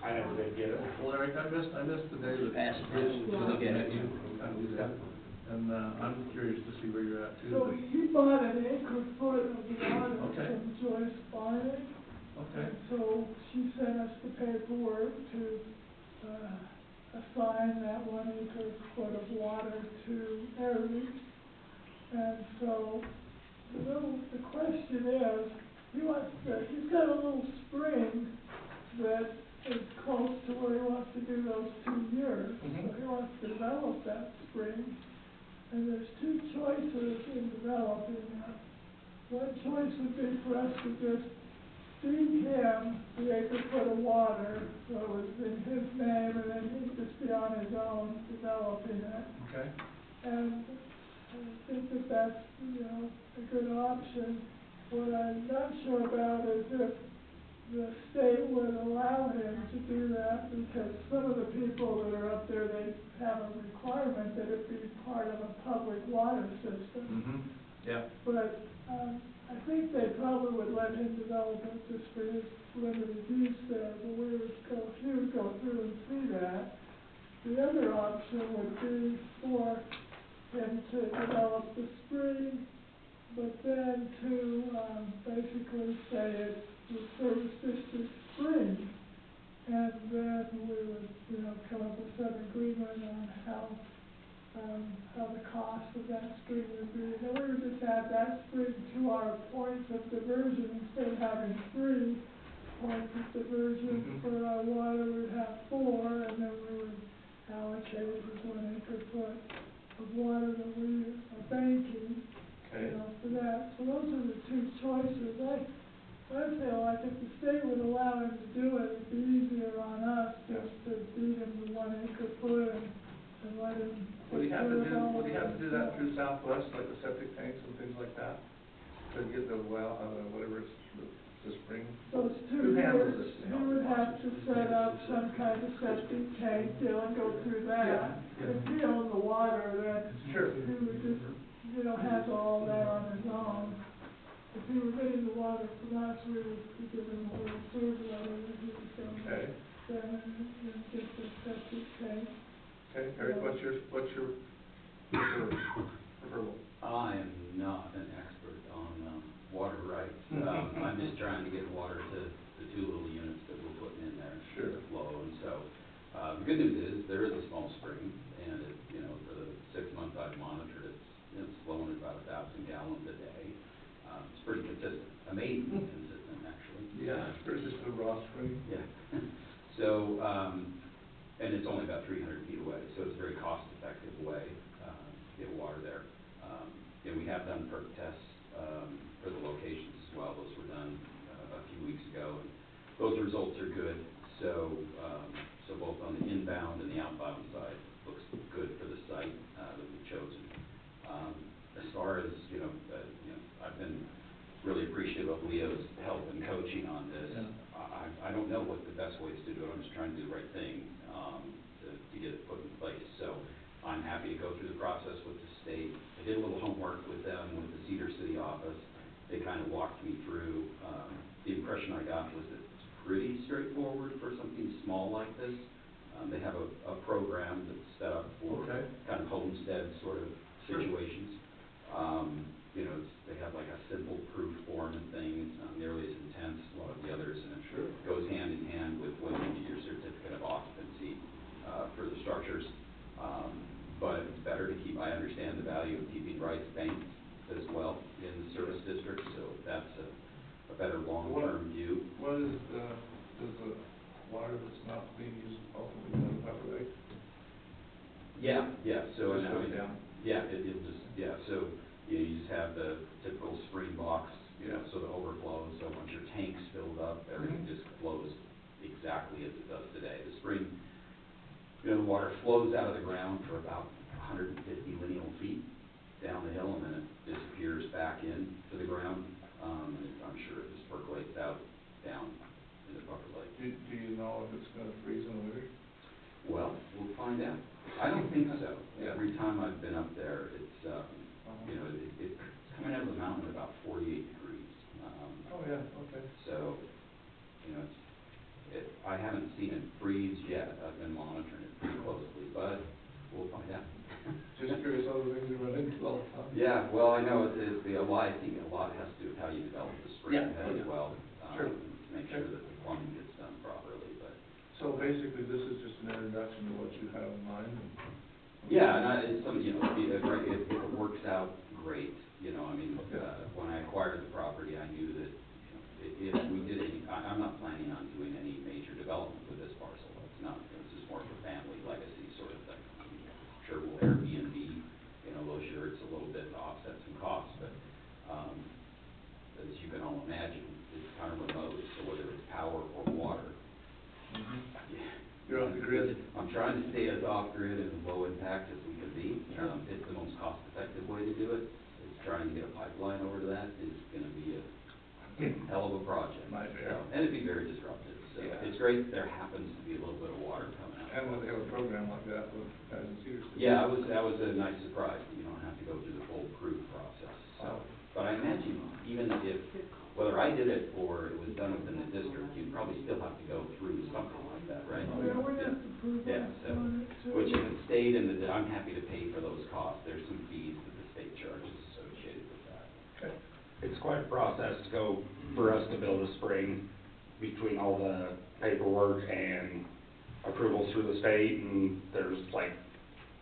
I never did get it. Well, Eric, I missed the day that. Pass it around, so look at it. And, I'm curious to see where you're at too. So he bought an acre foot of water Okay. from Joyce Barney. Okay. And so she sent us the paperwork to, assign that 1 acre foot of water to Eric. And so, the question is, he's got a little spring that is close to where he wants to do those 2 years. So he wants to develop that spring. And there's 2 choices in developing that. One choice would be for us to just feed him the acre foot of water, so it was in his name, and then he'd just be on his own developing it. Okay. And I think that that's, a good option. What I'm not sure about is if the state would allow him to do that, because some of the people that are up there, they have a requirement that it be part of a public water system. Yeah. But, I think they probably would let him develop it just for his limited use there, but he would go through and see that. The other option would be for him to develop the spring, but then to, basically say it's the service district spring. And then we would, come up with some agreement on how the cost of that spring would be. And we would just add that spring to our points of diversion. Instead of having 3 points of diversion for our water, we'd have 4, and then we would allocate his 1 acre foot of water that we are banking, for that. So those are the 2 choices. I feel like if the state would allow him to do it, it'd be easier on us just to feed him the 1 acre foot and let him. Would he have to do that through Southwest, like the septic tanks and things like that? To get the well, whatever it's, the spring? Those 2 Who handles years, this? he would have to set up some kind of septic tank deal and go through that. Yeah. If he owned the water, then Sure. he would just, handle all that on his own. If he were getting the water from us, we would be giving him a little third letter that he was going to Okay. send and get the septic tank. Okay, Eric, what's your proposal? I am not an expert on water rights. I'm just trying to get water to the 2 little units that we're putting in there. Sure. To flow, and so, the good news is, there is a small spring, and it, for the 6 months I've monitored, it's flowing at about 1,000 gallons a day. It's pretty consistent, amazingly consistent, actually. Yeah, it's pretty just a raw spring. Yeah. So, and it's only about 300 feet away, so it's a very cost-effective way to get water there. And we have done perk tests for the locations as well. Those were done a few weeks ago, and those results are good. So, so both on the inbound and the outbound side, looks good for the site that we've chosen. As far as I've been really appreciative of Leo's help and coaching on this. Yeah. I don't know what the best ways to do it, I'm just trying to do the right thing, to get it put in place. So I'm happy to go through the process with the state. I did a little homework with them, with the Cedar City office. They kind of walked me through, the impression I got was that it's pretty straightforward for something small like this. They have a program that's set up for Okay. kind of homestead sort of situations. You know, they have like a simple proof form and things, not nearly as intense as a lot of the others, and it goes hand in hand with when you get your certificate of occupancy, for the structures. But it's better to keep, I understand the value of keeping rights banked as well in the service district, so that's a better long-term view. What is does the water that's not being used ultimately go to Beaver Lake? Yeah, so, Just goes down? yeah, it'll just, so, you just have the typical spring box, so the overflow, so once your tank's filled up, everything just flows exactly as it does today. The spring, the water flows out of the ground for about 150 lineal feet down the hill, and then it disappears back into the ground. I'm sure it just percolates out down into Beaver Lake. Do you know if it's gonna freeze in the winter? Well, we'll find out. I don't think so. Yeah. Every time I've been up there, it's, it's coming out of the mountain at about 48 degrees. Oh, yeah, okay. So, I haven't seen it freeze yet. I've been monitoring it pretty closely, but we'll find out. Just curious how the things you run into all the time. Yeah, well, I know I think a lot has to do with how you develop the spring head as well. Sure. To make sure that the plumbing gets done properly, but. So basically, this is just an introduction to what you have in mind? Yeah, and it's something, if it works out, great, I mean, when I acquired the property, I knew that, if we did any, I'm not planning on doing any major development with this parcel. It's not, this is more of a family legacy sort of thing. I'm sure we'll Airbnb, those shirts a little bit to offset some costs, but, as you can all imagine, it's kind of remote, so whether it's power or water. You're off the grid. I'm trying to stay as off-grid and low impact as we can be. It's the most cost-effective way to do it. It's trying to get a pipeline over to that is gonna be a hell of a project. Nightmare. And it'd be very disruptive, so it's great there happens to be a little bit of water coming out. And when they have a program like that with guys in Cedar City. Yeah, that was a nice surprise. You don't have to go through the full proof process, so. But I imagine even if, whether I did it or it was done within the district, you'd probably still have to go through something like that, right? Yeah, we have to prove Yeah, that so, on it too. which if it stayed in I'm happy to pay for those costs. There's some fees that the state charges associated with that. Okay. It's quite a process to go, for us to build a spring between all the paperwork and approvals through the state, and there's like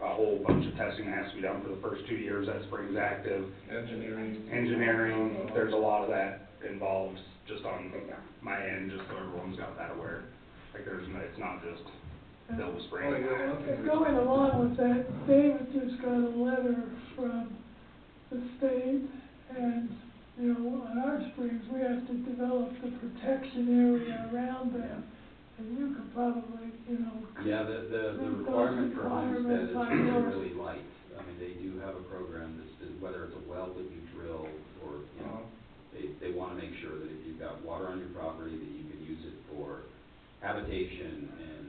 a whole bunch of testing that has to be done for the first 2 years that spring's active. Engineering, there's a lot of that involved just on my end, just so everyone's got that aware. Like it's not just build a spring. And going along with that, David just got a letter from the state, and, on our springs, we have to develop the protection area around them. And you could probably, Yeah, the meet those requirement for homestead is requirements on yours. really light. I mean, they do have a program that's, whether it's a well that you drill or, they wanna make sure that if you've got water on your property, that you can use it for habitation and,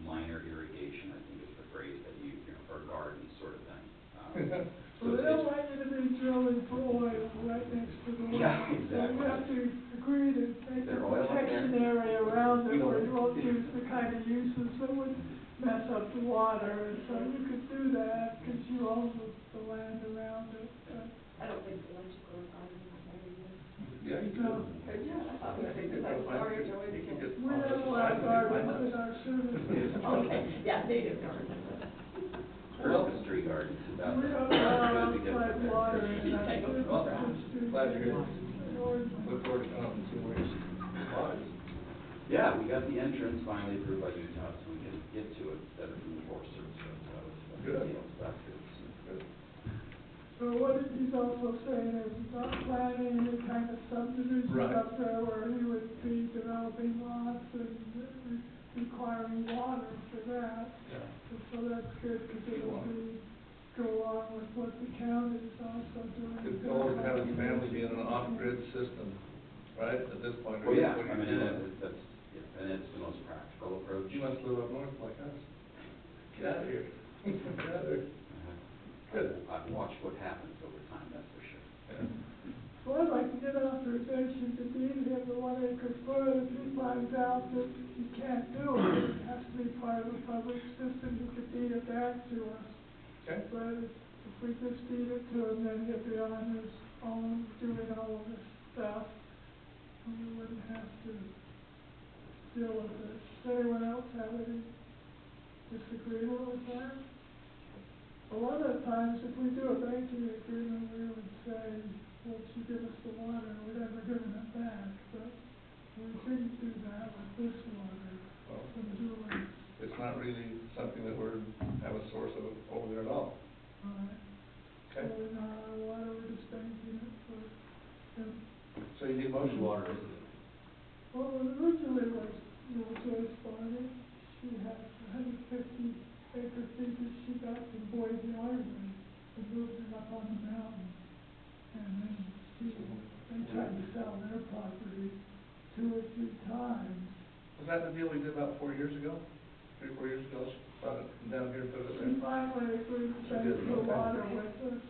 minor irrigation, I think is the phrase that you, or gardens sort of thing. So they don't want you to be drilling for oil right next to the well. Yeah, exactly. So you have to agree to make a There oil up there? protection area around it where you won't use the kind of uses that would mess up the water. And so you could do that because you own the land around it. I don't think the electrical requirements are very good. Yeah, you No. could. Yeah, I thought we said that like storage or You can get. We have a lot of gardens in our service. Okay, yeah, native gardens. Christmas tree gardens is about. We don't allow good to get outside there. water in our Take them service from around. district. Glad you're here. Look forward to coming up and seeing where your spot is. Yeah, we got the entrance finally approved by Utah, so we can get to it better from the Forest Service. So that's Good. That's good. Good. So what he's also saying is he's not planning any kind of subdivision Right. up there where he would be developing lots and requiring water for that. Yeah. And so that's good because it'll go along with what the county is also doing. Good goal to have a family be in an off-grid system, right, at this point. Well, yeah, What do I you mean, do? that's, Yeah, and it's the most practical approach. You must live up north like us. Get out of here. Get out of there. Good. I've watched what happens over time, that's for sure. Yeah. Well, I'd like to get authorization to deed him the 1 acre foot. If he finds out that he can't do it, it has to be part of the public system, he could deed it back to us. Okay. But if we just deed it to him, then he'd be on his own doing all of this stuff, and we wouldn't have to deal with it. Does anyone else have any disagreement with that? A lot of times, if we do a banking agreement, we would say, well, if you give us the water, we're never giving it back, but we didn't do that with this water. Well, From Julie. it's not really something that have a source of over there at all. Alright. Okay. So we're not our water, we're just banking it for him. So you need motion? Water, isn't it? Well, originally was, Joyce Barney, she had 150 acre feet that she got from Boyd Yard and moved it up on the mountain. And then they tried to sell their property 2 or 3 times. Was that the deal we did about 4 years ago? 3 or 4 years ago, she brought it down here and put it She there? finally agreed to She bank did, the okay. water with us,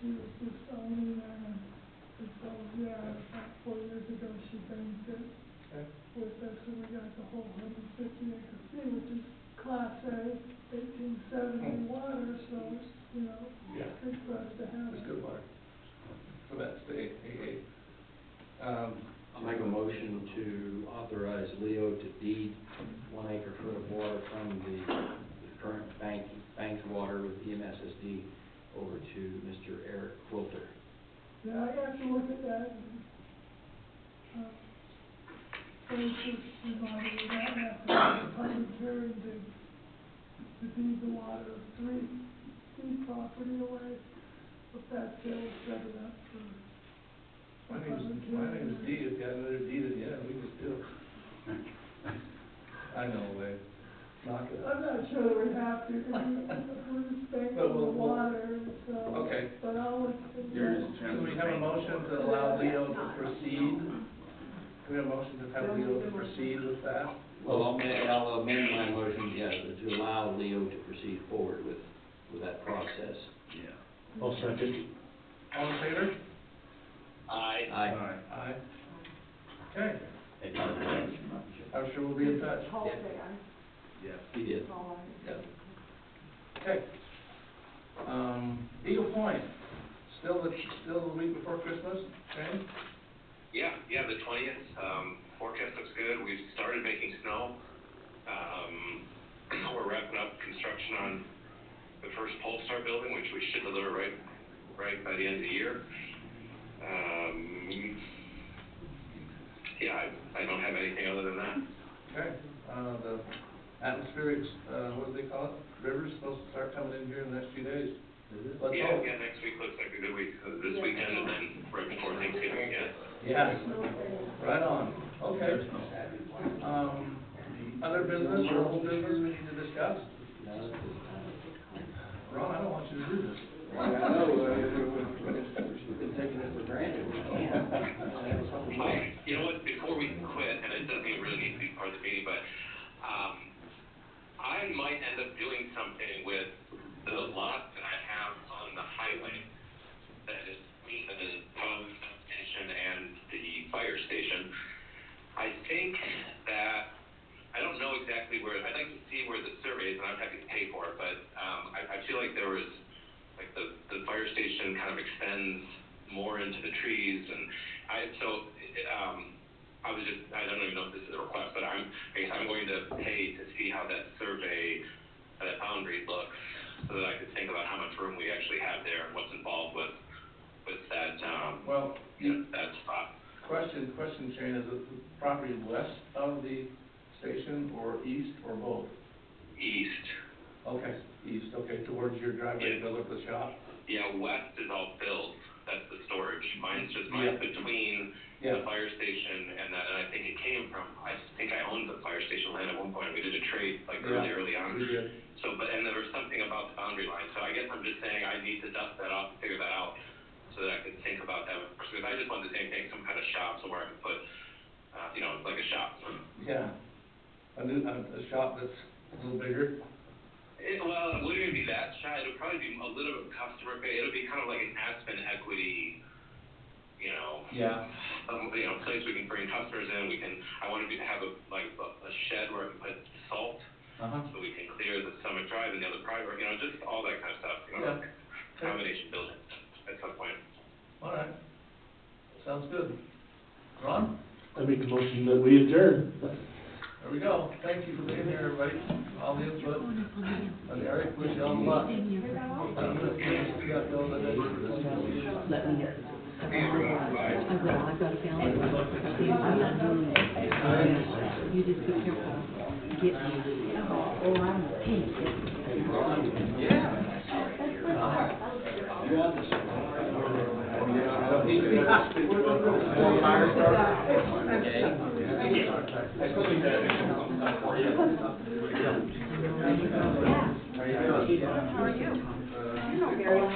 she was just owning it, and so, yeah, about 4 years ago, she banked it Okay. with us, and we got the whole 150 acre fee, which is Class A, 1870 water, so it's, Yeah. good for us to have It's it. good water. So that's the AA. I'll make a motion to authorize Leo to deed 1 acre foot of water from the current banked water with EMSSD over to Mr. Eric Quilter. Yeah, I have to look at that, and, just reminded me that we have to have a public hearing to deed the water 3 feet property away, but that's, they'll set it up for. My name is Dee, if you had another D at the end, we just do it. I know, Wade. Knock it I'm up. not sure that we have to, because we're just banking But the we'll- water, so. Okay. But I'll look at You're that. just Do we have a motion to allow Leo to proceed? Do we have a motion to have Leo to proceed with that? Well, I'll amend my motion, to allow Leo to proceed forward with that process. Yeah. I'll second. All in favor? Aye. Aye. Aye. Okay, Thank you very much. I'm sure we'll be in touch. Paul Yeah. say aye. Yes. He did. That's all I. Yeah. Okay. Eagle Point, still the week before Christmas, Shane? Yeah, the 20th, forecast looks good, we've started making snow. We're wrapping up construction on the first Polestar building, which we should deliver right by the end of the year. Yeah, I don't have anything other than that. Okay, the atmospheric, what do they call it? River's supposed to start coming in here in the next few days. Let's hope. Yeah, next week looks like a good week, this weekend and then right before Thanksgiving again. Yeah, right on, okay. Other business or old business we need to discuss? Ron, I don't want you to do this. I know, we've been taking it for granted. You know what, before we quit, and it doesn't even really need to be part of the meeting, but, I might end up doing something with the lot that I have on the highway that is between the pump station and the fire station. I think that, I don't know exactly where, I'd like to see where the survey is, and I'm happy to pay for it, but, I feel like there was, like, the fire station kind of extends more into the trees, and I don't even know if this is a request, but I guess I'm going to pay to see how that survey, that boundary looks, so that I could think about how much room we actually have there and what's involved with that, that spot. Question, Shane, is it the property west of the station or east or both? East. Okay, east, okay, towards your driveway to look at the shop? Yeah, west is all filled, that's the storage. Mine's Yeah. between the fire station and that, and I think it came from, I think I owned the fire station land at one point, we did a trade, like, early on. We did. So, and there was something about the boundary line, so I guess I'm just saying I need to dust that off and figure that out, so that I could think about that, because I just want the same thing, some kind of shop somewhere I can put, like a shop. Yeah, a shop that's a little bigger? Well, it wouldn't even be that shy, it'll probably be a little bit of customer pay, it'll be kind of like an Aspen equity, you know. Yeah. Place we can bring customers in, I want to have a shed where I can put salt, so we can clear the Summit Drive and the other private, just all that kind of stuff, Yeah. combination building at some point. All right. Sounds good. Ron? I make a motion that we adjourn. There we go. Thank you for being here, everybody, all the input. And Eric, wish you all the luck. I'm gonna finish the bill that I did for this county. I will, I've got a family. I'm not doing it. You just be careful. Get me. Oh, I'm pink. How are you? You know Gary.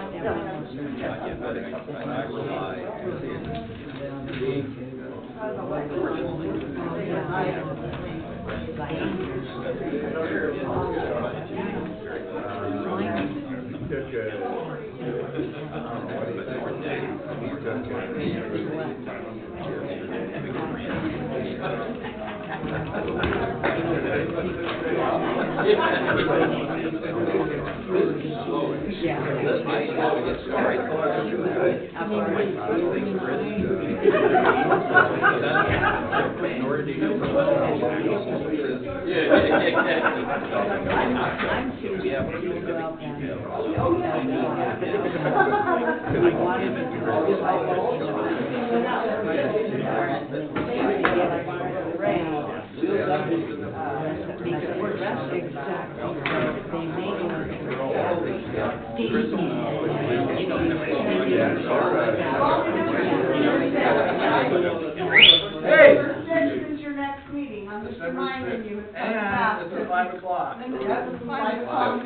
Hey! This is your next meeting, I'm just reminding you, it's coming fast. And it's at 5 o'clock. And it's at 5 o'clock.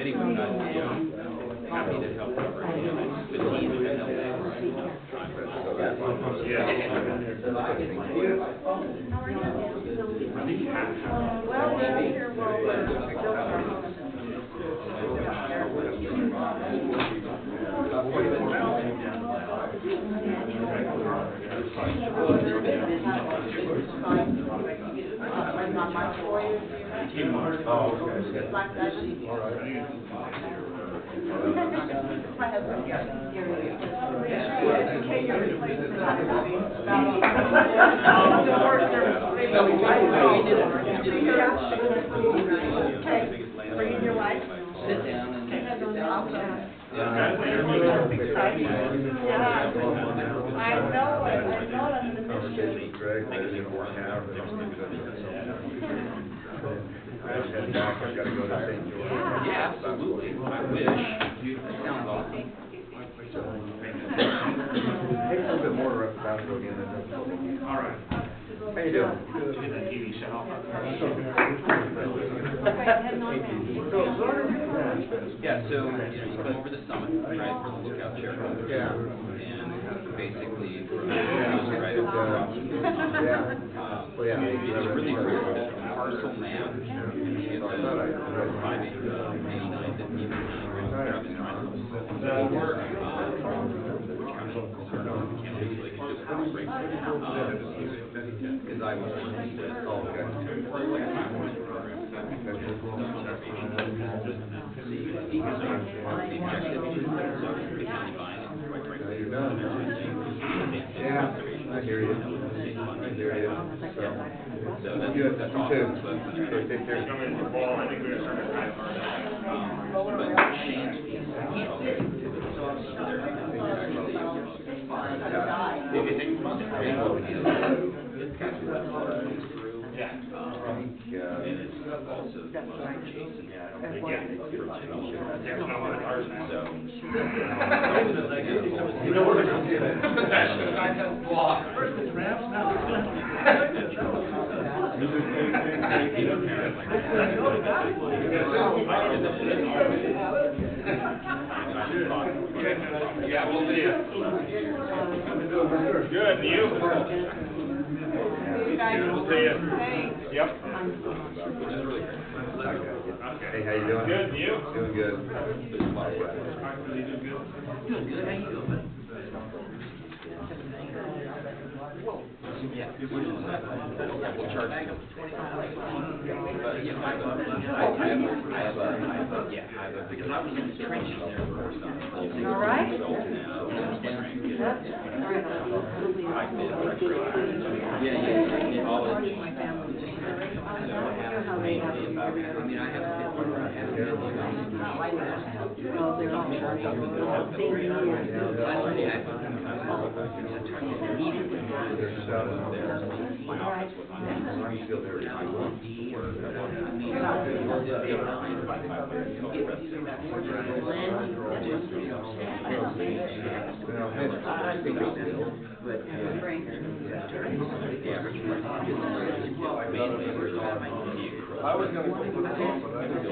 Happy to help with Well, we're here, my husband, bringing your wife? Sit down and. I know it, I'm gonna miss Yeah, absolutely. I wish. That sounds awesome. Take a little bit more to Tabasco again. All right. How you doing? Did you get that TV shut off? Yeah, so, you come over the summit, right, for the lookout chair. Yeah. And basically, Yeah. right across. Well, yeah. It's really cool, parcel map. It's a 5 acre, 89 that people That'll work. Because I was working with, You're done. Yeah, I hear you. I hear you. So that's good. That's all. Okay, take care. I think we're gonna start at 5 You know what? I have blocked. First it's ramps, now Yeah, we'll see you. Good, and you? guys. We'll see ya. Thanks. Yep. Hey, how you doing? Good, you? Doing good. Doing good, how you doing? Yeah, we'll charge you. But, you know, I have a, because I was in the trenches there first. All right? My family just, I mean, I have a well, they're all charging, I was gonna go put it on, but I didn't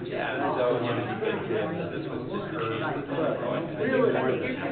Yeah, so, you know, this was just well, I'm glad everything on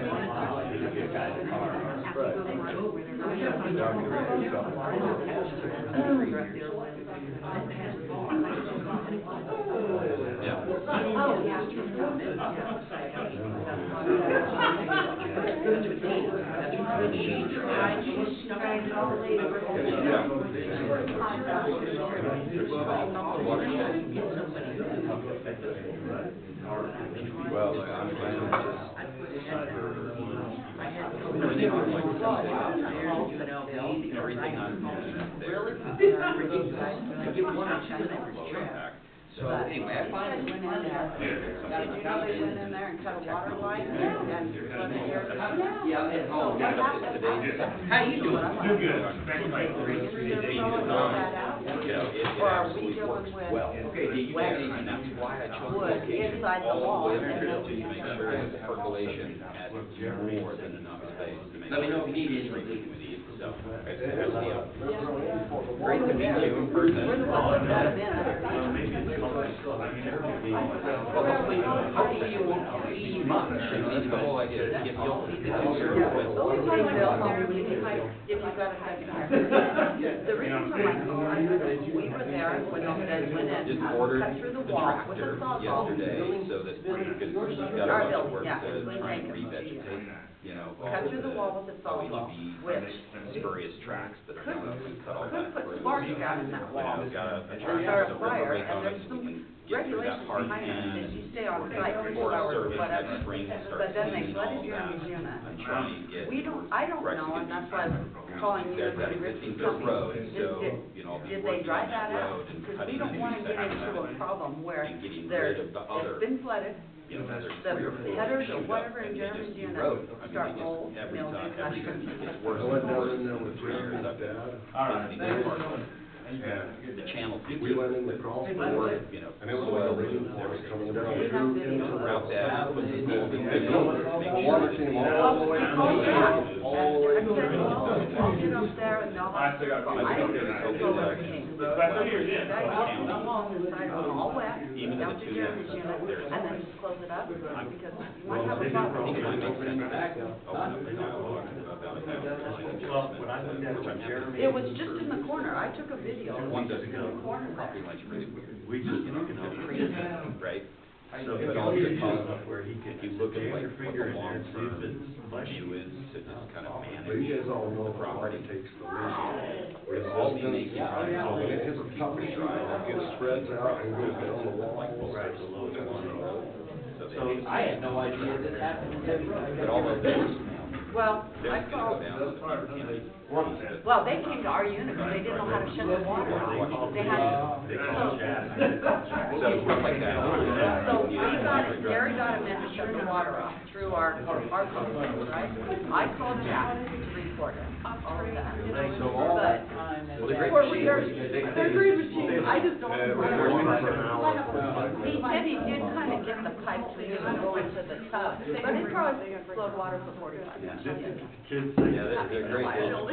so anyway, I finally went in there. Did you know they went in there and cut a water line and Yeah, so what happened? how you doing? Good, good. Thanks, Mike. Or are we dealing with Okay, do you wet and that's why I chose wood location inside the all wall the and way then through to make sure that the percolation had more than enough space to make. Let me know if you need anything. So, great to meet you in person. we're the ones that got them in. Well, hopefully you won't see much, that's the whole idea, if you'll see the future. Only time I go home if you've got a second here. The reason for my call, we were there when those guys went in, Just ordered cut through the the wall with tractor a sawzall. yesterday, so that, because he's got a Our bunch of building, work yeah, to Glen try and Jenkins. revegetate, you know, all Cut of through the wall with a sawzall, which spurious tracks that are gonna cut all could that put through. sparks So, out in that you wall. know, got a And tractor, start a so fire, we're and there's so we some can get through that regulations hard behind it, pan. that you stay on Or site for 2 Forest hours or Service whatever. next spring and start But then they cleaning flooded all your that unit. and try and get. I don't know, and that's why I'm calling you There's and that Rick existing to dirt tell me. road, so, you know, be Did they working dry on that that out? road and Because cutting we don't the wanna new get section into a problem where and getting there's, rid of the other, it's been flooded, you know, there's the 3 or 4 headers or shoot up, whatever in and they Jeremy's just unit erode. I mean, start they just- mold, every mildew, time, every time it gets I worse went and down worse. in there with Jeremy's dad. All right, It's thanks. part of it. The channel. We went in the crawl space, You know, and it was like a rainforest coming down We have through video. into the. route that, put the mold in It there, goes, make the sure water that came it's all the way Oh, through, yeah. all the way I through. said, I'll get up there and they'll I still got. I don't go everything. But I know you're in, That so. goes in the walls inside of them, all wet, Even down the to two Jeremy's units, unit, there's- and then just close it up, because you might have a I problem. think it might make sense to open up the dialogue about that. It was just in the corner, I took a video, it One was just doesn't in the go, corner property there. line's really weird. We just, You know, crazy, right? so, But also, where he could if you look at like jam what your the finger in there and see if long-term it's view is to just kind of But manage you guys all know the the property property. takes the risk. It'll all be making So when it hits the top of the sheet, it gets spreads out and goes down the wall. Right, below the one. So I had no idea this happened. But all of those, Well, they're I gonna go called, down to the county. well, they came to our unit, because they didn't know how to shut the water off. They had, They call it jazz. So stuff like that. so we got, Gary got him in to shut the water off through our pump, right? I called Jack to report it, all of that. But, they're great machines, I just don't. He said he did kind of get the pipe to go into the tub, but it probably flowed water for 45 minutes. Kids say. Yeah, they're great.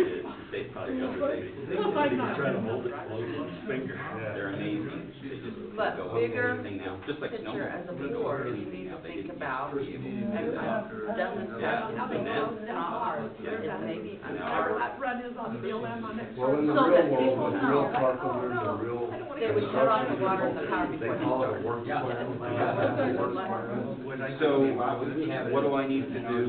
did, they probably got their baby. Trying to hold it close on his finger. They're amazing. They just But go up bigger anything now, just like picture as a snowballs. board, you Anything need now, to they think get about, used to. and doesn't Yeah. have to be, it's not hard, it's maybe an art. That run is on the field and on it. Well, in the So real that world, people with real know. truck owners and real They would shut off the construction water and the power people, before they they call it a start. work plan. They Yeah. have a work plan. So, what do I need to do?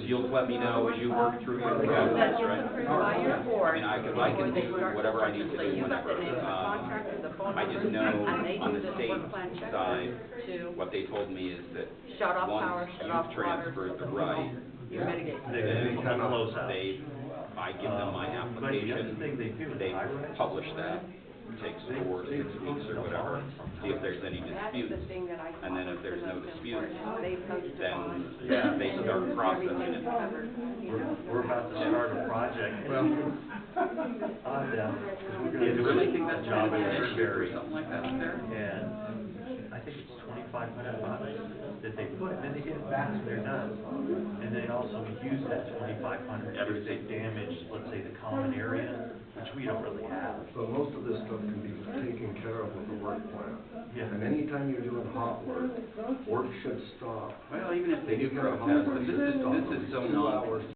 You'll let me know as you work through your process, That gets right? approved by your board. I can before they do start whatever I need to construction. So do you've got the whenever. name of the contractor, the phone I number, just know and they on do the this state work plan side, checklist to what they told me is that shut off once power, shut you've off water, transferred so the that right, you're mitigating. Any kind of Close out. I give them my But the other application, thing they do is they high-rise. publish that, takes 4 to 6 weeks or whatever, see if there's any That's disputes. the thing that I And then if think there's is the no most disputes, important. They post it then on. they start processing it. We're about to start a project. Well, On down, because we're Do gonna you do really a think that's job in or Shrewsbury. something like that up there? And I think it's $2,500 that they put, and then they get it back when they're done. And they also use that $2,500 if they damage, let's say, the common area, which we don't really have. so most of this stuff can be taken care of with a work plan. Yeah. And anytime you're doing hot work, work should stop. Well, even if they You do get a hot protest, work but should stop this is so 2 non, hours